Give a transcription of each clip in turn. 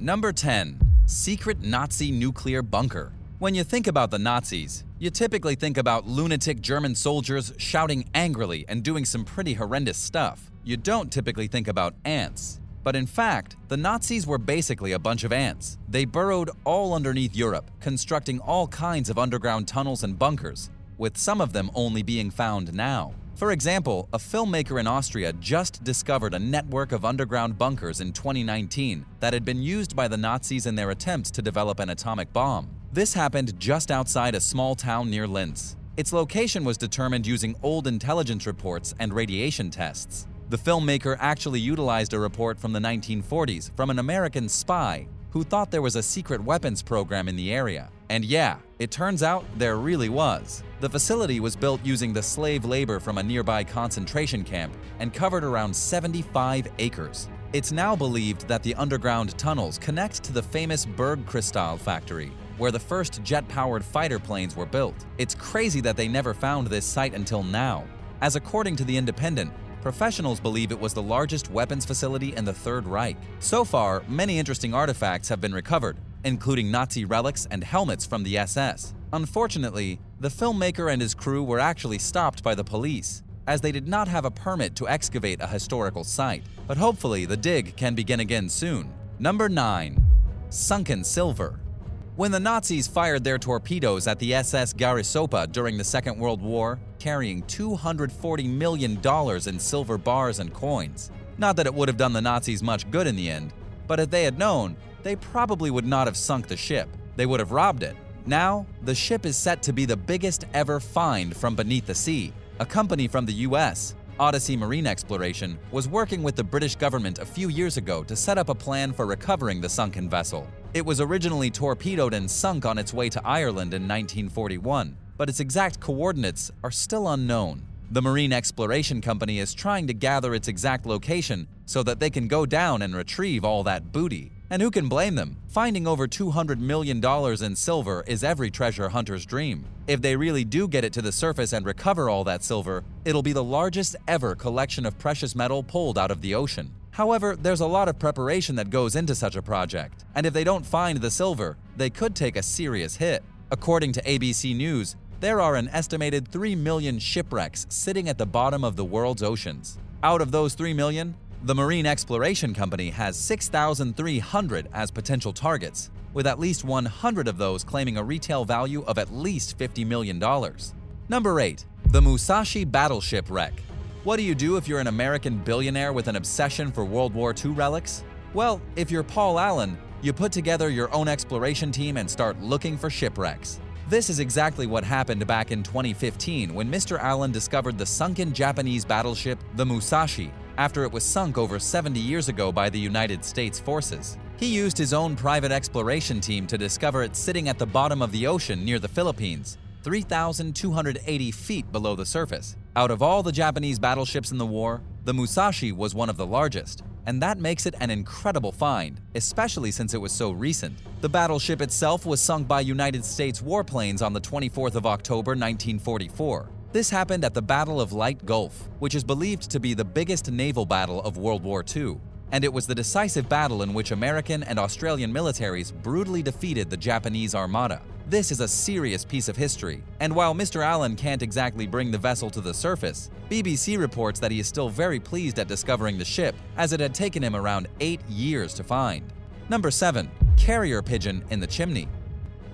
Number 10. Secret Nazi Nuclear Bunker. When you think about the Nazis, you typically think about lunatic German soldiers shouting angrily and doing some pretty horrendous stuff. You don't typically think about ants. But in fact, the Nazis were basically a bunch of ants. They burrowed all underneath Europe, constructing all kinds of underground tunnels and bunkers, with some of them only being found now. For example, a filmmaker in Austria just discovered a network of underground bunkers in 2019 that had been used by the Nazis in their attempts to develop an atomic bomb. This happened just outside a small town near Linz. Its location was determined using old intelligence reports and radiation tests. The filmmaker actually utilized a report from the 1940s from an American spy who thought there was a secret weapons program in the area. And yeah, it turns out there really was. The facility was built using the slave labor from a nearby concentration camp and covered around 75 acres. It's now believed that the underground tunnels connect to the famous Bergkristall factory, where the first jet-powered fighter planes were built. It's crazy that they never found this site until now, as according to The Independent, professionals believe it was the largest weapons facility in the Third Reich. So far, many interesting artifacts have been recovered, including Nazi relics and helmets from the SS. Unfortunately, the filmmaker and his crew were actually stopped by the police, as they did not have a permit to excavate a historical site. But hopefully, the dig can begin again soon. Number 9. Sunken Silver. When the Nazis fired their torpedoes at the SS Garisopa during the Second World War, carrying $240 million in silver bars and coins. Not that it would have done the Nazis much good in the end, but if they had known, they probably would not have sunk the ship. They would have robbed it. Now, the ship is set to be the biggest ever find from beneath the sea. A company from the US, Odyssey Marine Exploration, was working with the British government a few years ago to set up a plan for recovering the sunken vessel. It was originally torpedoed and sunk on its way to Ireland in 1941, but its exact coordinates are still unknown. The Marine Exploration Company is trying to gather its exact location so that they can go down and retrieve all that booty. And who can blame them? Finding over $200 million in silver is every treasure hunter's dream. If they really do get it to the surface and recover all that silver, it'll be the largest ever collection of precious metal pulled out of the ocean. However, there's a lot of preparation that goes into such a project, and if they don't find the silver, they could take a serious hit. According to ABC News, there are an estimated 3 million shipwrecks sitting at the bottom of the world's oceans. Out of those 3 million, the Marine Exploration Company has 6,300 as potential targets, with at least 100 of those claiming a retail value of at least $50 million. Number 8. The Musashi Battleship Wreck. What do you do if you're an American billionaire with an obsession for World War II relics? Well, if you're Paul Allen, you put together your own exploration team and start looking for shipwrecks. This is exactly what happened back in 2015 when Mr. Allen discovered the sunken Japanese battleship, the Musashi, after it was sunk over 70 years ago by the United States forces. He used his own private exploration team to discover it sitting at the bottom of the ocean near the Philippines, 3,280 feet below the surface. Out of all the Japanese battleships in the war, the Musashi was one of the largest, and that makes it an incredible find, especially since it was so recent. The battleship itself was sunk by United States warplanes on the 24th of October 1944. This happened at the Battle of Light Gulf, which is believed to be the biggest naval battle of World War II, and it was the decisive battle in which American and Australian militaries brutally defeated the Japanese Armada. This is a serious piece of history, and while Mr. Allen can't exactly bring the vessel to the surface, BBC reports that he is still very pleased at discovering the ship, as it had taken him around 8 years to find. Number 7. Carrier Pigeon in the Chimney.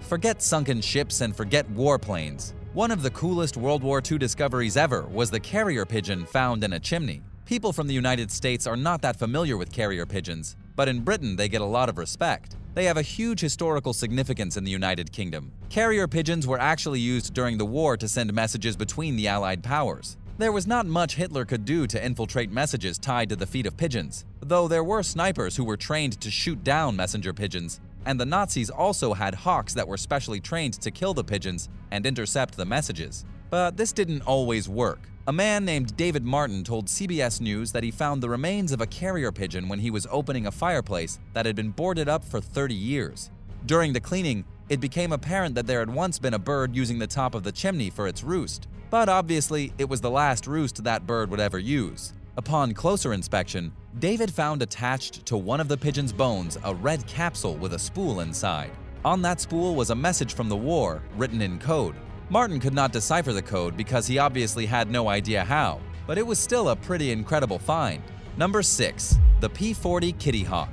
Forget sunken ships and forget warplanes. One of the coolest World War II discoveries ever was the carrier pigeon found in a chimney. People from the United States are not that familiar with carrier pigeons, but in Britain they get a lot of respect. They have a huge historical significance in the United Kingdom. Carrier pigeons were actually used during the war to send messages between the Allied powers. There was not much Hitler could do to infiltrate messages tied to the feet of pigeons, though there were snipers who were trained to shoot down messenger pigeons, and the Nazis also had hawks that were specially trained to kill the pigeons and intercept the messages. But this didn't always work. A man named David Martin told CBS News that he found the remains of a carrier pigeon when he was opening a fireplace that had been boarded up for 30 years. During the cleaning, it became apparent that there had once been a bird using the top of the chimney for its roost. But obviously, it was the last roost that bird would ever use. Upon closer inspection, David found attached to one of the Pigeon's bones a red capsule with a spool inside. On that spool was a message from the war, written in code. Martin could not decipher the code because he obviously had no idea how, but it was still a pretty incredible find. Number 6. The P40 Kitty Hawk.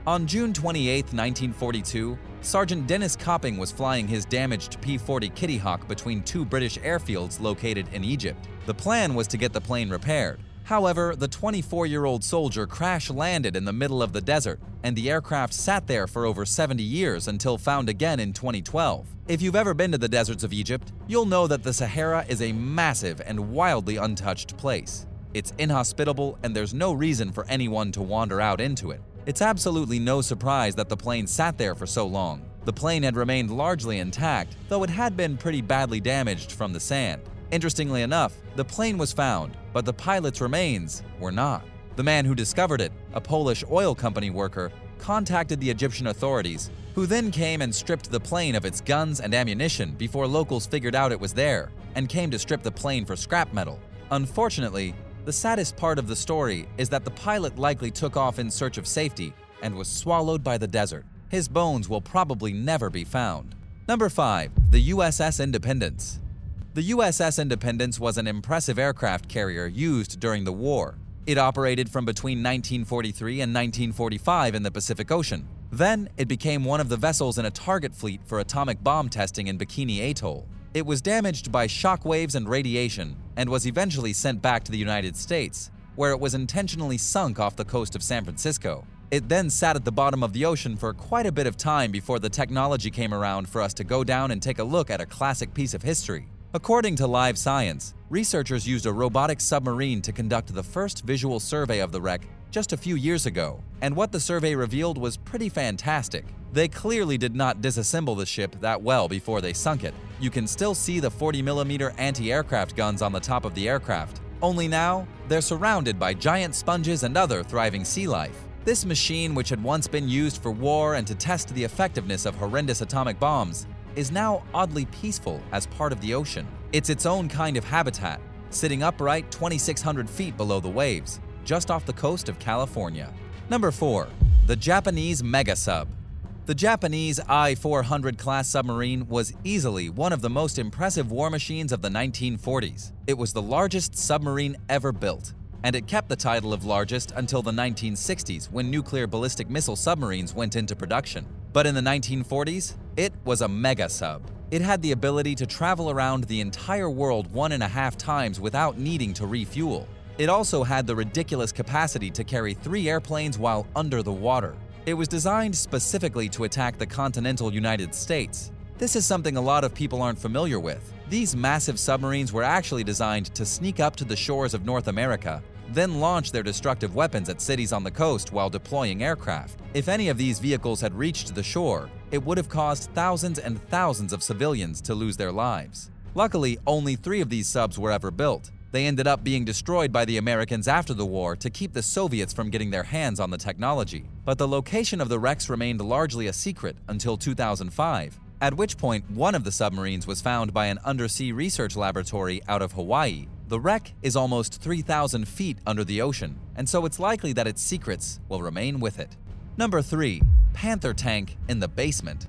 On June 28, 1942, Sergeant Dennis Copping was flying his damaged P40 Kitty Hawk between two British airfields located in Egypt. The plan was to get the plane repaired. However, the 24-year-old soldier crash-landed in the middle of the desert, and the aircraft sat there for over 70 years until found again in 2012. If you've ever been to the deserts of Egypt, you'll know that the Sahara is a massive and wildly untouched place. It's inhospitable, and there's no reason for anyone to wander out into it. It's absolutely no surprise that the plane sat there for so long. The plane had remained largely intact, though it had been pretty badly damaged from the sand. Interestingly enough, the plane was found, but the pilot's remains were not. The man who discovered it, a Polish oil company worker, contacted the Egyptian authorities, who then came and stripped the plane of its guns and ammunition before locals figured out it was there, and came to strip the plane for scrap metal. Unfortunately, the saddest part of the story is that the pilot likely took off in search of safety and was swallowed by the desert. His bones will probably never be found. Number 5. The USS Independence. The USS Independence was an impressive aircraft carrier used during the war. It operated from between 1943 and 1945 in the Pacific Ocean. Then, it became one of the vessels in a target fleet for atomic bomb testing in Bikini Atoll. It was damaged by shock waves and radiation and was eventually sent back to the United States, where it was intentionally sunk off the coast of San Francisco. It then sat at the bottom of the ocean for quite a bit of time before the technology came around for us to go down and take a look at a classic piece of history. According to Live Science, researchers used a robotic submarine to conduct the first visual survey of the wreck just a few years ago, and what the survey revealed was pretty fantastic. They clearly did not disassemble the ship that well before they sunk it. You can still see the 40mm anti-aircraft guns on the top of the aircraft, only now they're surrounded by giant sponges and other thriving sea life. This machine, which had once been used for war and to test the effectiveness of horrendous atomic bombs, is now oddly peaceful as part of the ocean. It's its own kind of habitat, sitting upright 2,600 feet below the waves, just off the coast of California. Number 4. The Japanese Mega Sub. The Japanese I-400 class submarine was easily one of the most impressive war machines of the 1940s. It was the largest submarine ever built, and it kept the title of largest until the 1960s when nuclear ballistic missile submarines went into production. But in the 1940s, it was a mega sub. It had the ability to travel around the entire world 1.5 times without needing to refuel. It also had the ridiculous capacity to carry 3 airplanes while under the water. It was designed specifically to attack the continental United States. This is something a lot of people aren't familiar with. These massive submarines were actually designed to sneak up to the shores of North America, then launch their destructive weapons at cities on the coast while deploying aircraft. If any of these vehicles had reached the shore, it would have caused thousands and thousands of civilians to lose their lives. Luckily, only 3 of these subs were ever built. They ended up being destroyed by the Americans after the war to keep the Soviets from getting their hands on the technology. But the location of the wrecks remained largely a secret until 2005, at which point one of the submarines was found by an undersea research laboratory out of Hawaii. The wreck is almost 3,000 feet under the ocean, and so it's likely that its secrets will remain with it. Number 3. Panther tank in the basement.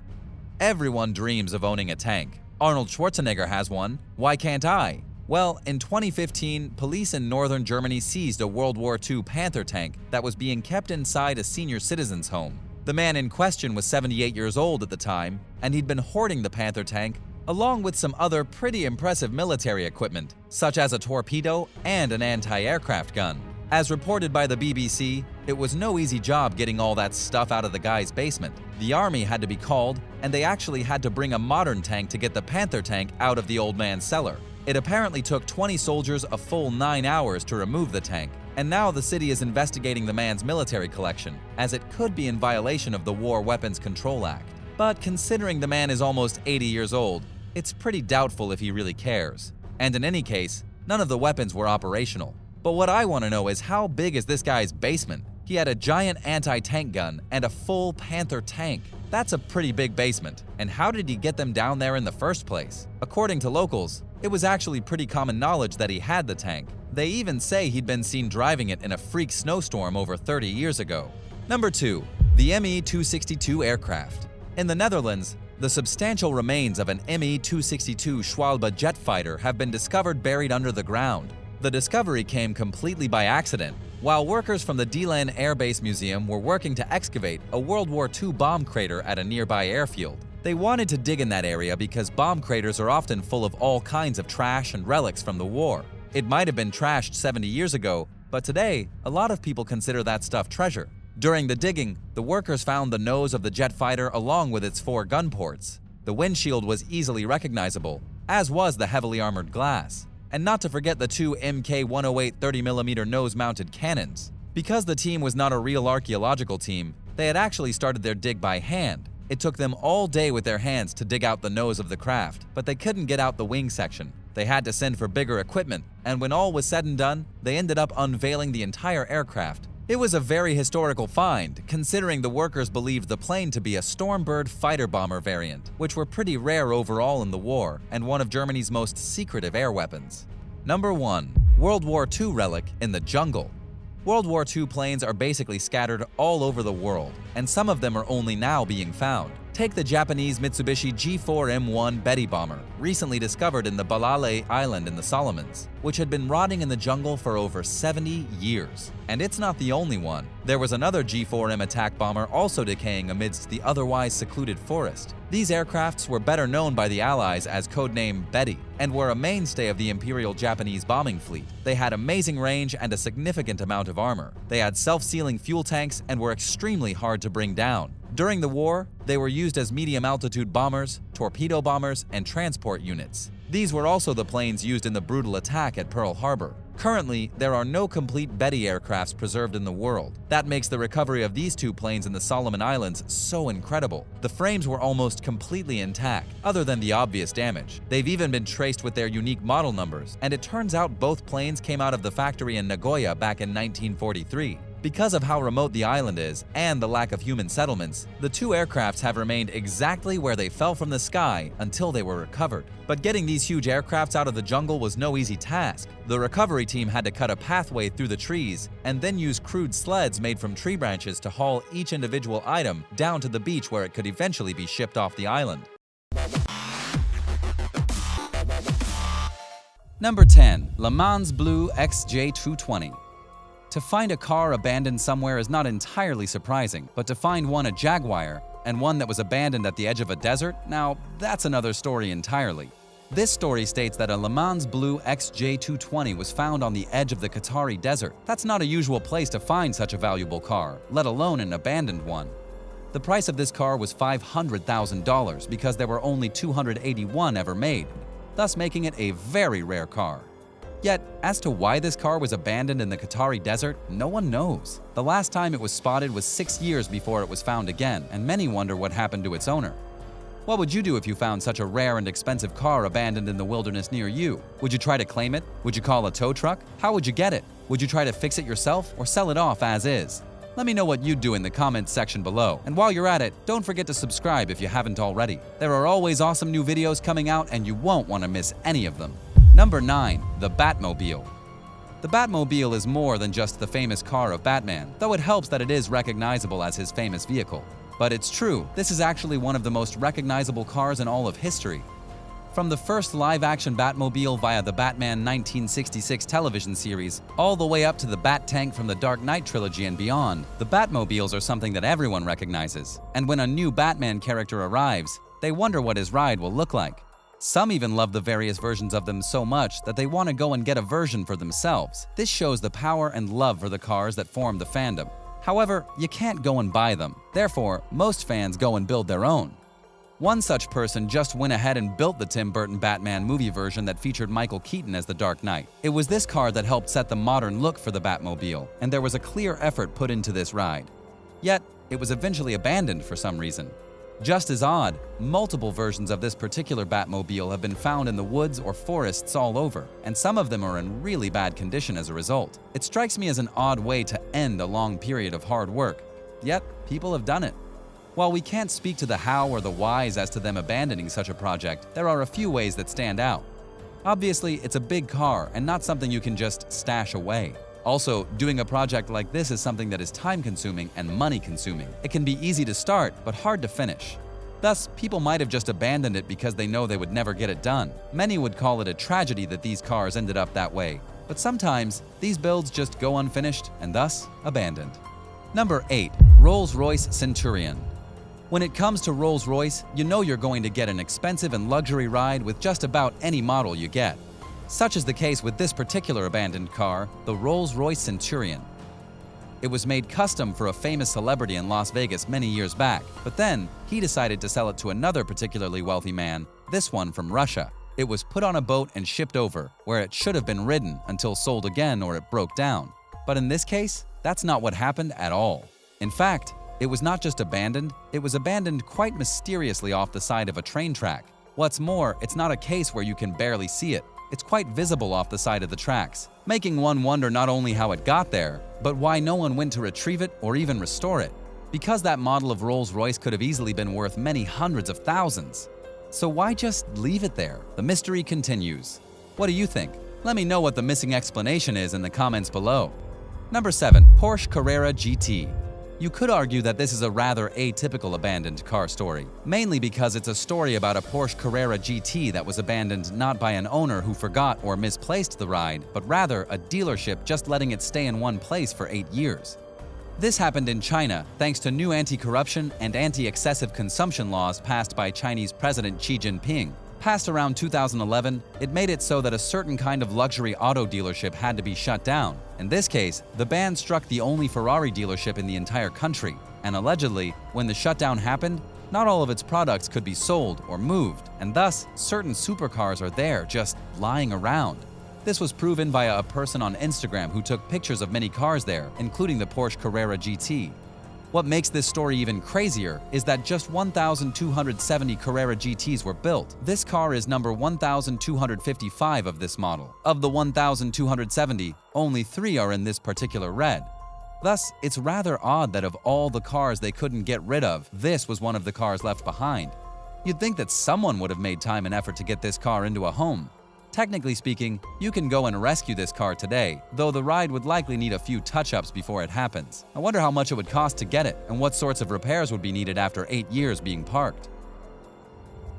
Everyone dreams of owning a tank. Arnold Schwarzenegger has one. Why can't I? Well, in 2015, police in northern Germany seized a World War II Panther tank that was being kept inside a senior citizen's home. The man in question was 78 years old at the time, and he'd been hoarding the Panther tank along with some other pretty impressive military equipment, such as a torpedo and an anti-aircraft gun. As reported by the BBC, it was no easy job getting all that stuff out of the guy's basement. The army had to be called, and they actually had to bring a modern tank to get the Panther tank out of the old man's cellar. It apparently took 20 soldiers a full 9 hours to remove the tank, and now the city is investigating the man's military collection, as it could be in violation of the War Weapons Control Act. But considering the man is almost 80 years old, it's pretty doubtful if he really cares. And in any case, none of the weapons were operational. But what I want to know is, how big is this guy's basement? He had a giant anti-tank gun and a full Panther tank. That's a pretty big basement. And how did he get them down there in the first place? According to locals, It was actually pretty common knowledge that he had the tank. They even say he'd been seen driving it in a freak snowstorm over 30 years ago. Number 2. The Me262 Aircraft. In the Netherlands, the substantial remains of an Me262 Schwalbe jet fighter have been discovered buried under the ground. The discovery came completely by accident, while workers from the Deelen Air Base Museum were working to excavate a World War II bomb crater at a nearby airfield. They wanted to dig in that area because bomb craters are often full of all kinds of trash and relics from the war. It might have been trashed 70 years ago, but today, a lot of people consider that stuff treasure. During the digging, the workers found the nose of the jet fighter along with its 4 gun ports. The windshield was easily recognizable, as was the heavily armored glass. And not to forget the 2 Mk108 30mm nose-mounted cannons. Because the team was not a real archaeological team, they had actually started their dig by hand. It took them all day with their hands to dig out the nose of the craft, but they couldn't get out the wing section. They had to send for bigger equipment, and when all was said and done, they ended up unveiling the entire aircraft. It was a very historical find, considering the workers believed the plane to be a Stormbird fighter bomber variant, which were pretty rare overall in the war and one of Germany's most secretive air weapons. Number 1. World War II relic in the jungle. World War II planes are basically scattered all over the world, and some of them are only now being found. Take the Japanese Mitsubishi G4M1 Betty bomber, recently discovered in the Balale Island in the Solomons, which had been rotting in the jungle for over 70 years. And it's not the only one. There was another G4M attack bomber also decaying amidst the otherwise secluded forest. These aircrafts were better known by the Allies as codename Betty, and were a mainstay of the Imperial Japanese bombing fleet. They had amazing range and a significant amount of armor. They had self-sealing fuel tanks and were extremely hard to bring down. During the war, they were used as medium-altitude bombers, torpedo bombers, and transport units. These were also the planes used in the brutal attack at Pearl Harbor. Currently, there are no complete Betty aircrafts preserved in the world. That makes the recovery of these 2 planes in the Solomon Islands so incredible. The frames were almost completely intact, other than the obvious damage. They've even been traced with their unique model numbers, and it turns out both planes came out of the factory in Nagoya back in 1943. Because of how remote the island is and the lack of human settlements, the 2 aircrafts have remained exactly where they fell from the sky until they were recovered. But getting these huge aircrafts out of the jungle was no easy task. The recovery team had to cut a pathway through the trees and then use crude sleds made from tree branches to haul each individual item down to the beach where it could eventually be shipped off the island. Number 10. Le Mans Blue XJ220. To find a car abandoned somewhere is not entirely surprising, but to find one a Jaguar and one that was abandoned at the edge of a desert, now that's another story entirely. This story states that a Le Mans Blue XJ220 was found on the edge of the Qatari desert. That's not a usual place to find such a valuable car, let alone an abandoned one. The price of this car was $500,000 because there were only 281 ever made, thus making it a very rare car. Yet, as to why this car was abandoned in the Qatari desert, no one knows. The last time it was spotted was 6 years before it was found again, and many wonder what happened to its owner. What would you do if you found such a rare and expensive car abandoned in the wilderness near you? Would you try to claim it? Would you call a tow truck? How would you get it? Would you try to fix it yourself or sell it off as is? Let me know what you'd do in the comments section below. And while you're at it, don't forget to subscribe if you haven't already. There are always awesome new videos coming out and you won't want to miss any of them. Number 9. The Batmobile. The Batmobile is more than just the famous car of Batman, though it helps that it is recognizable as his famous vehicle. But it's true, this is actually one of the most recognizable cars in all of history. From the first live-action Batmobile via the Batman 1966 television series, all the way up to the Bat Tank from the Dark Knight trilogy and beyond, the Batmobiles are something that everyone recognizes. And when a new Batman character arrives, they wonder what his ride will look like. Some even love the various versions of them so much that they want to go and get a version for themselves. This shows the power and love for the cars that form the fandom. However, you can't go and buy them. Therefore, most fans go and build their own. One such person just went ahead and built the Tim Burton Batman movie version that featured Michael Keaton as the Dark Knight. It was this car that helped set the modern look for the Batmobile, and there was a clear effort put into this ride. Yet, it was eventually abandoned for some reason. Just as odd, multiple versions of this particular Batmobile have been found in the woods or forests all over, and some of them are in really bad condition as a result. It strikes me as an odd way to end a long period of hard work, yet people have done it. While we can't speak to the how or the whys as to them abandoning such a project, there are a few ways that stand out. Obviously, it's a big car and not something you can just stash away. Also, doing a project like this is something that is time-consuming and money-consuming. It can be easy to start, but hard to finish. Thus, people might have just abandoned it because they know they would never get it done. Many would call it a tragedy that these cars ended up that way. But sometimes, these builds just go unfinished and thus abandoned. Number 8. RollsRoyce Centurion. When it comes to Rolls-Royce, you know you're going to get an expensive and luxury ride with just about any model you get. Such is the case with this particular abandoned car, the RollsRoyce Centurion. It was made custom for a famous celebrity in Las Vegas many years back, but then he decided to sell it to another particularly wealthy man, this one from Russia. It was put on a boat and shipped over, where it should have been ridden until sold again or it broke down. But in this case, that's not what happened at all. In fact, it was not just abandoned, it was abandoned quite mysteriously off the side of a train track. What's more, it's not a case where you can barely see it. It's quite visible off the side of the tracks, making one wonder not only how it got there, but why no one went to retrieve it or even restore it. Because that model of Rolls-Royce could have easily been worth many hundreds of thousands. So why just leave it there? The mystery continues. What do you think? Let me know what the missing explanation is in the comments below. Number 7. Porsche Carrera GT. You could argue that this is a rather atypical abandoned car story, mainly because it's a story about a Porsche Carrera GT that was abandoned not by an owner who forgot or misplaced the ride, but rather a dealership just letting it stay in one place for 8 years. This happened in China thanks to new anti-corruption and anti-excessive consumption laws passed by Chinese President Xi Jinping. Passed around 2011, it made it so that a certain kind of luxury auto dealership had to be shut down. In this case, the ban struck the only Ferrari dealership in the entire country, and allegedly, when the shutdown happened, not all of its products could be sold or moved, and thus, certain supercars are there just lying around. This was proven via a person on Instagram who took pictures of many cars there, including the Porsche Carrera GT. What makes this story even crazier is that just 1,270 Carrera GTs were built. This car is number 1,255 of this model. Of the 1,270, only 3 are in this particular red. Thus, it's rather odd that of all the cars they couldn't get rid of, this was one of the cars left behind. You'd think that someone would have made time and effort to get this car into a home. Technically speaking, you can go and rescue this car today, though the ride would likely need a few touch-ups before it happens. I wonder how much it would cost to get it, and what sorts of repairs would be needed after 8 years being parked.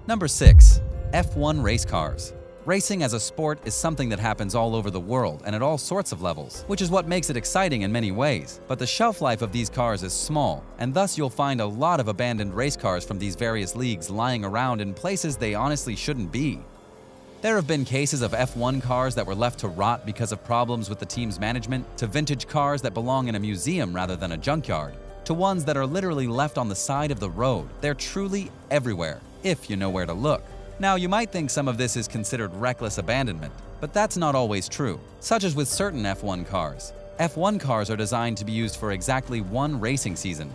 Number 6. F1 race cars. Racing as a sport is something that happens all over the world and at all sorts of levels, which is what makes it exciting in many ways. But the shelf life of these cars is small, and thus you'll find a lot of abandoned race cars from these various leagues lying around in places they honestly shouldn't be. There have been cases of F1 cars that were left to rot because of problems with the team's management, to vintage cars that belong in a museum rather than a junkyard, to ones that are literally left on the side of the road. They're truly everywhere, if you know where to look. Now, you might think some of this is considered reckless abandonment, but that's not always true, such as with certain F1 cars. F1 cars are designed to be used for exactly one racing season,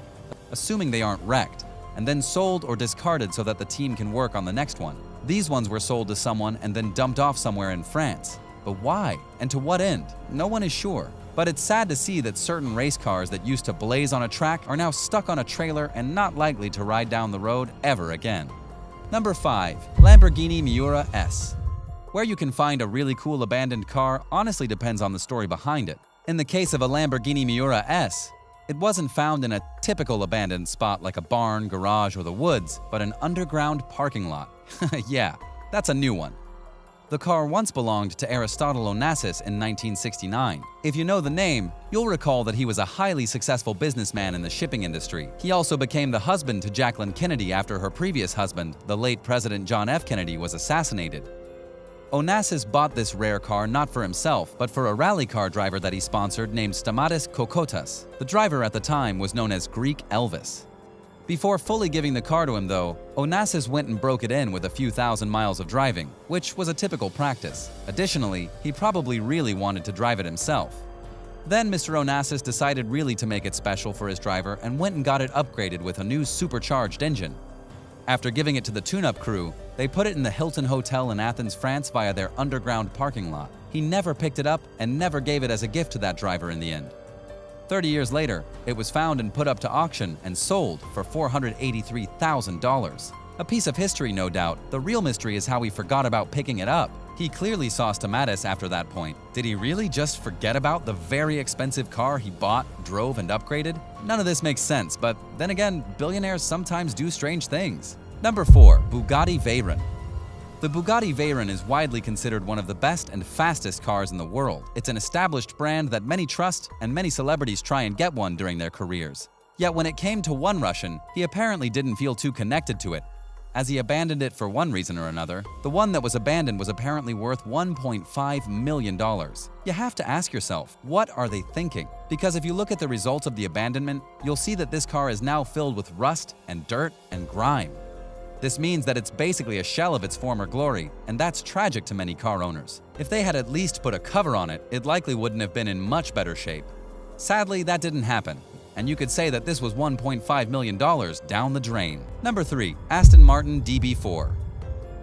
assuming they aren't wrecked, and then sold or discarded so that the team can work on the next one. These ones were sold to someone and then dumped off somewhere in France. But why? And to what end? No one is sure. But it's sad to see that certain race cars that used to blaze on a track are now stuck on a trailer and not likely to ride down the road ever again. Number 5. Lamborghini Miura S. Where you can find a really cool abandoned car honestly depends on the story behind it. In the case of a Lamborghini Miura S, it wasn't found in a typical abandoned spot like a barn, garage, or the woods, but an underground parking lot. Yeah, that's a new one. The car once belonged to Aristotle Onassis in 1969. If you know the name, you'll recall that he was a highly successful businessman in the shipping industry. He also became the husband to Jacqueline Kennedy after her previous husband, the late President John F. Kennedy, was assassinated. Onassis bought this rare car not for himself, but for a rally car driver that he sponsored named Stamatis Kokotas. The driver at the time was known as Greek Elvis. Before fully giving the car to him, though, Onassis went and broke it in with a few thousand miles of driving, which was a typical practice. Additionally, he probably really wanted to drive it himself. Then Mr. Onassis decided really to make it special for his driver and went and got it upgraded with a new supercharged engine. After giving it to the tune-up crew, they put it in the Hilton Hotel in Athens, France via their underground parking lot. He never picked it up and never gave it as a gift to that driver in the end. 30 years later, it was found and put up to auction and sold for $483,000. A piece of history, no doubt. The real mystery is how he forgot about picking it up. He clearly saw stomatitis after that point. Did he really just forget about the very expensive car he bought, drove, and upgraded? None of this makes sense, but then again, billionaires sometimes do strange things. Number 4. Bugatti Veyron. The Bugatti Veyron is widely considered one of the best and fastest cars in the world. It's an established brand that many trust, and many celebrities try and get one during their careers. Yet when it came to one Russian, he apparently didn't feel too connected to it, as he abandoned it for one reason or another. The one that was abandoned was apparently worth $1.5 million. You have to ask yourself, what are they thinking? Because if you look at the results of the abandonment, you'll see that this car is now filled with rust and dirt and grime. This means that it's basically a shell of its former glory, and that's tragic to many car owners. If they had at least put a cover on it, it likely wouldn't have been in much better shape. Sadly, that didn't happen, and you could say that this was $1.5 million down the drain. Number 3. Aston Martin DB4.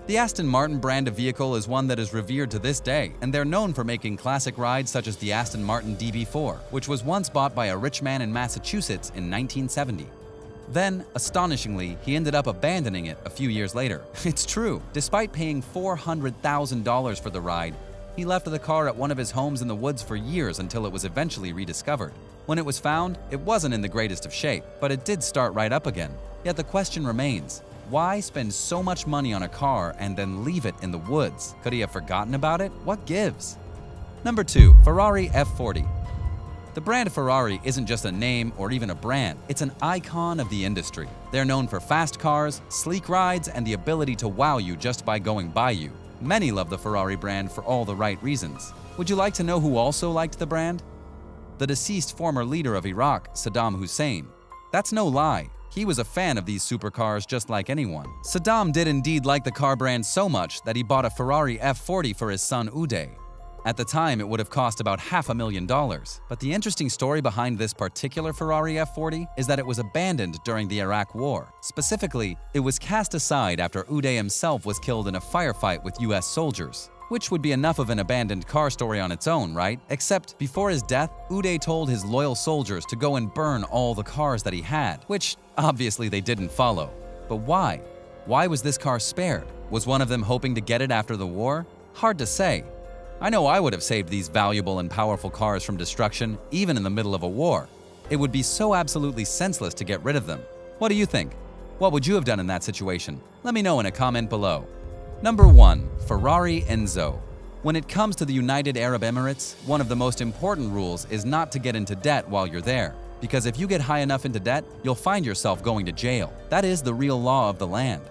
The Aston Martin brand of vehicle is one that is revered to this day, and they're known for making classic rides such as the Aston Martin DB4, which was once bought by a rich man in Massachusetts in 1970. Then, astonishingly, he ended up abandoning it a few years later. It's true. Despite paying $400,000 for the ride, he left the car at one of his homes in the woods for years until it was eventually rediscovered. When it was found, it wasn't in the greatest of shape, but it did start right up again. Yet the question remains, why spend so much money on a car and then leave it in the woods? Could he have forgotten about it? What gives? Number 2. Ferrari F40. The brand Ferrari isn't just a name or even a brand, it's an icon of the industry. They're known for fast cars, sleek rides, and the ability to wow you just by going by you. Many love the Ferrari brand for all the right reasons. Would you like to know who also liked the brand? The deceased former leader of Iraq, Saddam Hussein. That's no lie. He was a fan of these supercars just like anyone. Saddam did indeed like the car brand so much that he bought a Ferrari F40 for his son Uday. At the time, it would have cost about $500,000. But the interesting story behind this particular Ferrari F40 is that it was abandoned during the Iraq War. Specifically, it was cast aside after Uday himself was killed in a firefight with US soldiers. Which would be enough of an abandoned car story on its own, right? Except, before his death, Uday told his loyal soldiers to go and burn all the cars that he had, which obviously they didn't follow. But why? Why was this car spared? Was one of them hoping to get it after the war? Hard to say. I know I would have saved these valuable and powerful cars from destruction, even in the middle of a war. It would be so absolutely senseless to get rid of them. What do you think? What would you have done in that situation? Let me know in a comment below. Number 1. Ferrari Enzo. When it comes to the United Arab Emirates, one of the most important rules is not to get into debt while you're there. Because if you get high enough into debt, you'll find yourself going to jail. That is the real law of the land.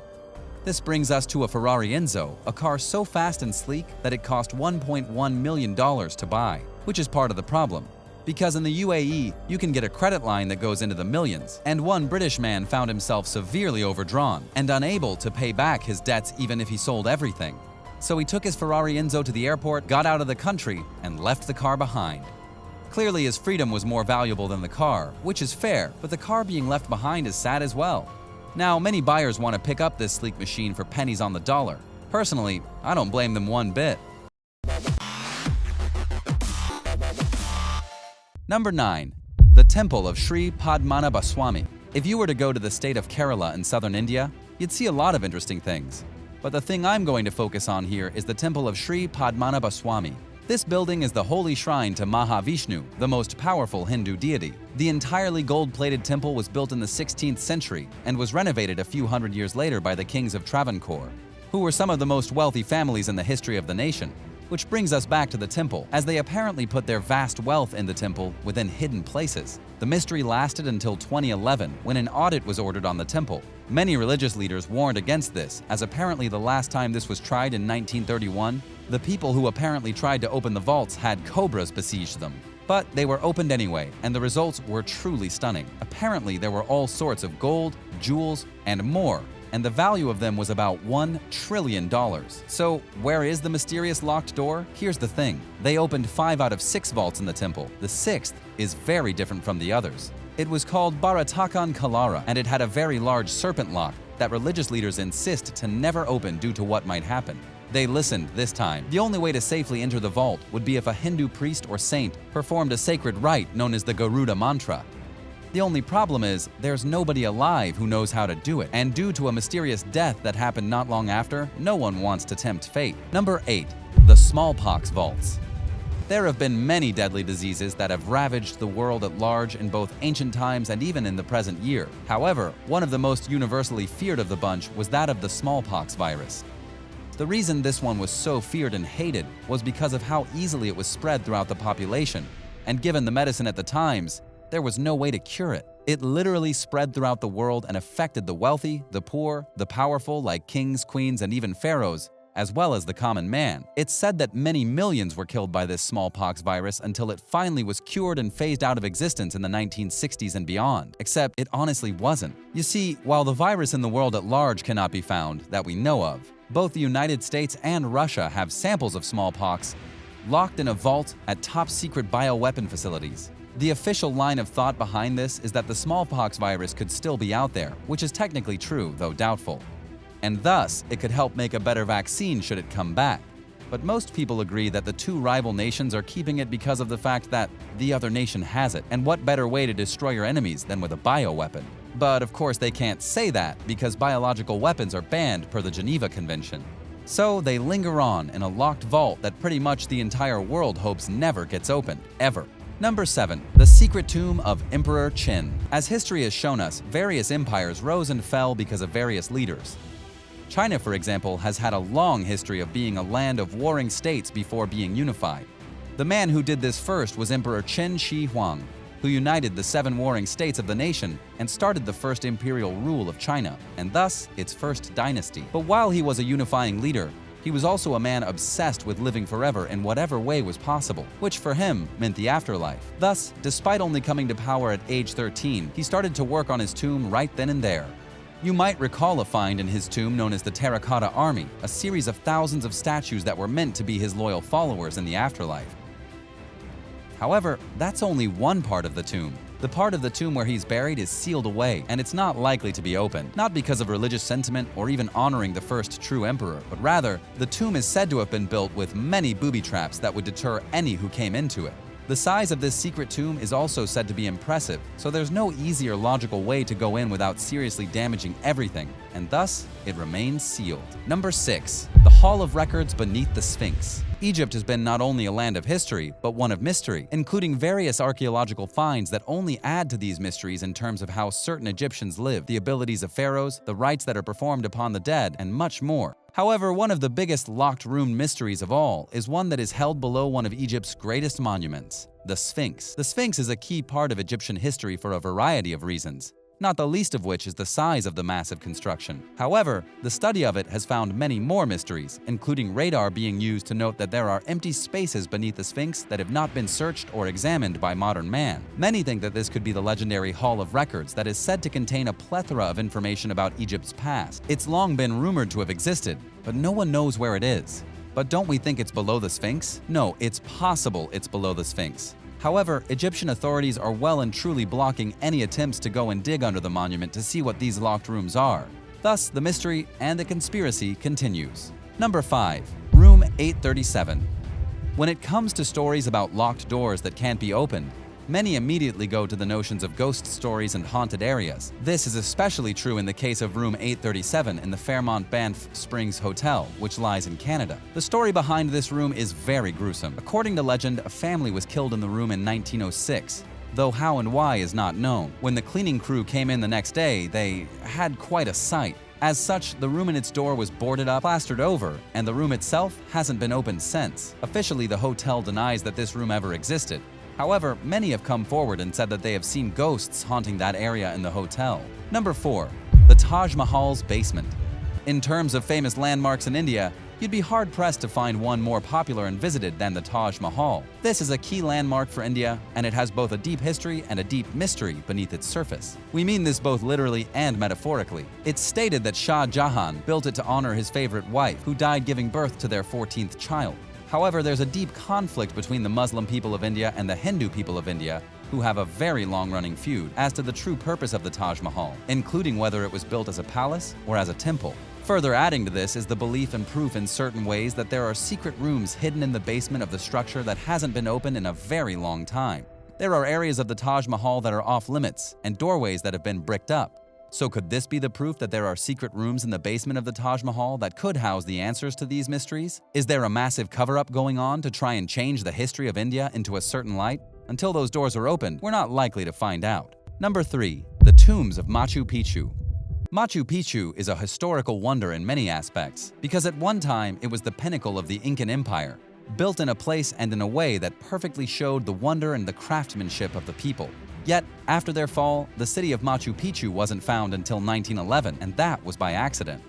This brings us to a Ferrari Enzo, a car so fast and sleek that it cost $1.1 million to buy, which is part of the problem. Because in the UAE, you can get a credit line that goes into the millions, and one British man found himself severely overdrawn and unable to pay back his debts even if he sold everything. So he took his Ferrari Enzo to the airport, got out of the country, and left the car behind. Clearly his freedom was more valuable than the car, which is fair, but the car being left behind is sad as well. Now, many buyers want to pick up this sleek machine for pennies on the dollar. Personally, I don't blame them one bit. Number 9. The Temple of Sri Padmanabaswamy. If you were to go to the state of Kerala in southern India, you'd see a lot of interesting things. But the thing I'm going to focus on here is the Temple of Sri Padmanabaswamy. This building is the holy shrine to Mahavishnu, the most powerful Hindu deity. The entirely gold-plated temple was built in the 16th century and was renovated a few hundred years later by the kings of Travancore, who were some of the most wealthy families in the history of the nation. Which brings us back to the temple, as they apparently put their vast wealth in the temple within hidden places. The mystery lasted until 2011, when an audit was ordered on the temple. Many religious leaders warned against this, as apparently the last time this was tried in 1931, the people who apparently tried to open the vaults had cobras besiege them. But they were opened anyway, and the results were truly stunning. Apparently there were all sorts of gold, jewels, and more, and the value of them was about $1 trillion. So where is the mysterious locked door? Here's the thing. They opened 5 out of 6 vaults in the temple. The 6th is very different from the others. It was called Baratakan Kalara, and it had a very large serpent lock that religious leaders insist to never open due to what might happen. They listened this time. The only way to safely enter the vault would be if a Hindu priest or saint performed a sacred rite known as the Garuda mantra. The only problem is, there's nobody alive who knows how to do it, and due to a mysterious death that happened not long after, no one wants to tempt fate. Number 8. The smallpox vaults. There have been many deadly diseases that have ravaged the world at large in both ancient times and even in the present year. However, one of the most universally feared of the bunch was that of the smallpox virus. The reason this one was so feared and hated was because of how easily it was spread throughout the population, and given the medicine at the times, there was no way to cure it. It literally spread throughout the world and affected the wealthy, the poor, the powerful like kings, queens, and even pharaohs, as well as the common man. It's said that many millions were killed by this smallpox virus until it finally was cured and phased out of existence in the 1960s and beyond. Except it honestly wasn't. You see, while the virus in the world at large cannot be found, that we know of, both the United States and Russia have samples of smallpox locked in a vault at top-secret bioweapon facilities. The official line of thought behind this is that the smallpox virus could still be out there, which is technically true, though doubtful. And thus, it could help make a better vaccine should it come back. But most people agree that the two rival nations are keeping it because of the fact that the other nation has it. And what better way to destroy your enemies than with a bioweapon? But of course they can't say that because biological weapons are banned per the Geneva Convention. So they linger on in a locked vault that pretty much the entire world hopes never gets opened, ever. Number 7. The secret tomb of Emperor Qin. As history has shown us, various empires rose and fell because of various leaders. China, for example, has had a long history of being a land of warring states before being unified. The man who did this first was Emperor Qin Shi Huang, who united the 7 warring states of the nation and started the first imperial rule of China, and thus its first dynasty. But while he was a unifying leader, he was also a man obsessed with living forever in whatever way was possible, which for him meant the afterlife. Thus, despite only coming to power at age 13, he started to work on his tomb right then and there. You might recall a find in his tomb known as the Terracotta Army, a series of thousands of statues that were meant to be his loyal followers in the afterlife. However, that's only one part of the tomb. The part of the tomb where he's buried is sealed away, and it's not likely to be opened, not because of religious sentiment or even honoring the first true emperor, but rather, the tomb is said to have been built with many booby traps that would deter any who came into it. The size of this secret tomb is also said to be impressive, so there's no easy or logical way to go in without seriously damaging everything, and thus, it remains sealed. Number 6. The Hall of Records beneath the Sphinx. Egypt has been not only a land of history, but one of mystery, including various archaeological finds that only add to these mysteries in terms of how certain Egyptians lived, the abilities of pharaohs, the rites that are performed upon the dead, and much more. However, one of the biggest locked room mysteries of all is one that is held below one of Egypt's greatest monuments, the Sphinx. The Sphinx is a key part of Egyptian history for a variety of reasons, not the least of which is the size of the massive construction. However, the study of it has found many more mysteries, including radar being used to note that there are empty spaces beneath the Sphinx that have not been searched or examined by modern man. Many think that this could be the legendary Hall of Records that is said to contain a plethora of information about Egypt's past. It's long been rumored to have existed, but no one knows where it is. But don't we think it's below the Sphinx? No, it's possible it's below the Sphinx. However, Egyptian authorities are well and truly blocking any attempts to go and dig under the monument to see what these locked rooms are. Thus, the mystery and the conspiracy continues. Number 5. Room 837. When it comes to stories about locked doors that can't be opened, many immediately go to the notions of ghost stories and haunted areas. This is especially true in the case of Room 837 in the Fairmont Banff Springs Hotel, which lies in Canada. The story behind this room is very gruesome. According to legend, a family was killed in the room in 1906, though how and why is not known. When the cleaning crew came in the next day, they had quite a sight. As such, the room and its door was boarded up, plastered over, and the room itself hasn't been opened since. Officially, the hotel denies that this room ever existed. However, many have come forward and said that they have seen ghosts haunting that area in the hotel. Number 4. The Taj Mahal's basement. In terms of famous landmarks in India, you'd be hard-pressed to find one more popular and visited than the Taj Mahal. This is a key landmark for India, and it has both a deep history and a deep mystery beneath its surface. We mean this both literally and metaphorically. It's stated that Shah Jahan built it to honor his favorite wife, who died giving birth to their 14th child. However, there's a deep conflict between the Muslim people of India and the Hindu people of India, who have a very long-running feud as to the true purpose of the Taj Mahal, including whether it was built as a palace or as a temple. Further adding to this is the belief and proof in certain ways that there are secret rooms hidden in the basement of the structure that hasn't been opened in a very long time. There are areas of the Taj Mahal that are off limits and doorways that have been bricked up. So could this be the proof that there are secret rooms in the basement of the Taj Mahal that could house the answers to these mysteries? Is there a massive cover-up going on to try and change the history of India into a certain light? Until those doors are opened, we're not likely to find out. Number 3. The tombs of Machu Picchu. Machu Picchu is a historical wonder in many aspects, because at one time it was the pinnacle of the Incan Empire, built in a place and in a way that perfectly showed the wonder and the craftsmanship of the people. Yet, after their fall, the city of Machu Picchu wasn't found until 1911, and that was by accident.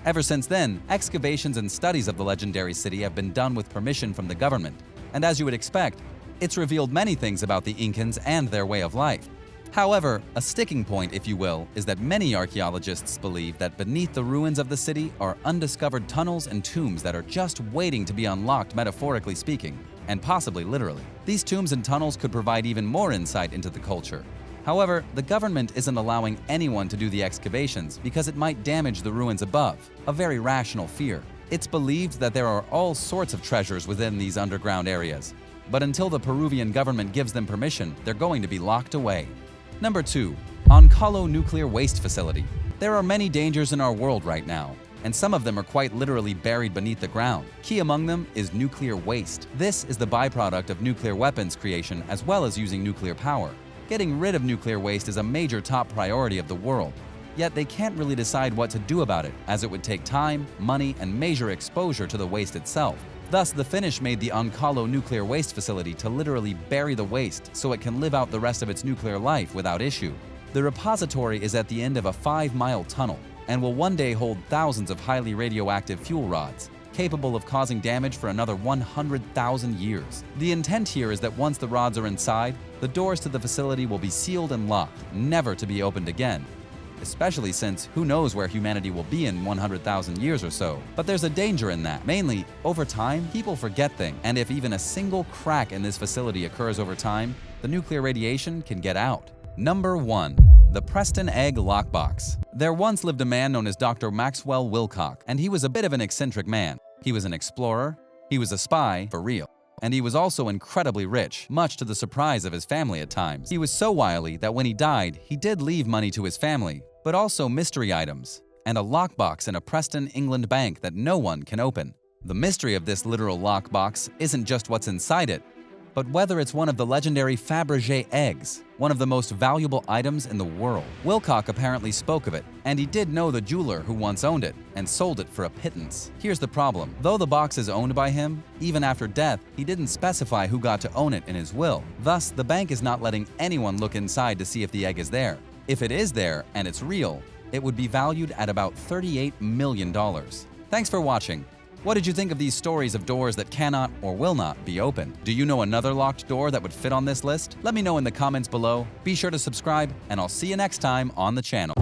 Ever since then, excavations and studies of the legendary city have been done with permission from the government, and as you would expect, it's revealed many things about the Incans and their way of life. However, a sticking point, if you will, is that many archaeologists believe that beneath the ruins of the city are undiscovered tunnels and tombs that are just waiting to be unlocked, metaphorically speaking, and possibly literally. These tombs and tunnels could provide even more insight into the culture. However, the government isn't allowing anyone to do the excavations because it might damage the ruins above, a very rational fear. It's believed that there are all sorts of treasures within these underground areas, but until the Peruvian government gives them permission, they're going to be locked away. Number 2. Oncalo Nuclear Waste Facility. There are many dangers in our world right now, and some of them are quite literally buried beneath the ground. Key among them is nuclear waste. This is the byproduct of nuclear weapons creation as well as using nuclear power. Getting rid of nuclear waste is a major top priority of the world. Yet they can't really decide what to do about it, as it would take time, money, and major exposure to the waste itself. Thus, the Finnish made the Oncalo Nuclear Waste Facility to literally bury the waste so it can live out the rest of its nuclear life without issue. The repository is at the end of a 5-mile tunnel and will one day hold thousands of highly radioactive fuel rods, capable of causing damage for another 100,000 years. The intent here is that once the rods are inside, the doors to the facility will be sealed and locked, never to be opened again. Especially since who knows where humanity will be in 100,000 years or so. But there's a danger in that. Mainly, over time, people forget things, and if even a single crack in this facility occurs over time, the nuclear radiation can get out. Number 1. The Preston Egg Lock Box. There once lived a man known as Dr. Maxwell Wilcock, and he was a bit of an eccentric man. He was an explorer, he was a spy, for real. And he was also incredibly rich, much to the surprise of his family at times. He was so wily that when he died, he did leave money to his family, but also mystery items, and a lockbox in a Preston, England bank that no one can open. The mystery of this literal lockbox isn't just what's inside it, but whether it's one of the legendary Fabergé eggs, one of the most valuable items in the world. Wilcock apparently spoke of it, and he did know the jeweler who once owned it and sold it for a pittance. Here's the problem. Though the box is owned by him, even after death, he didn't specify who got to own it in his will. Thus, the bank is not letting anyone look inside to see if the egg is there. If it is there and it's real, it would be valued at about $38 million. Thanks for watching. What did you think of these stories of doors that cannot or will not be opened? Do you know another locked door that would fit on this list? Let me know in the comments below. Be sure to subscribe, and I'll see you next time on the channel.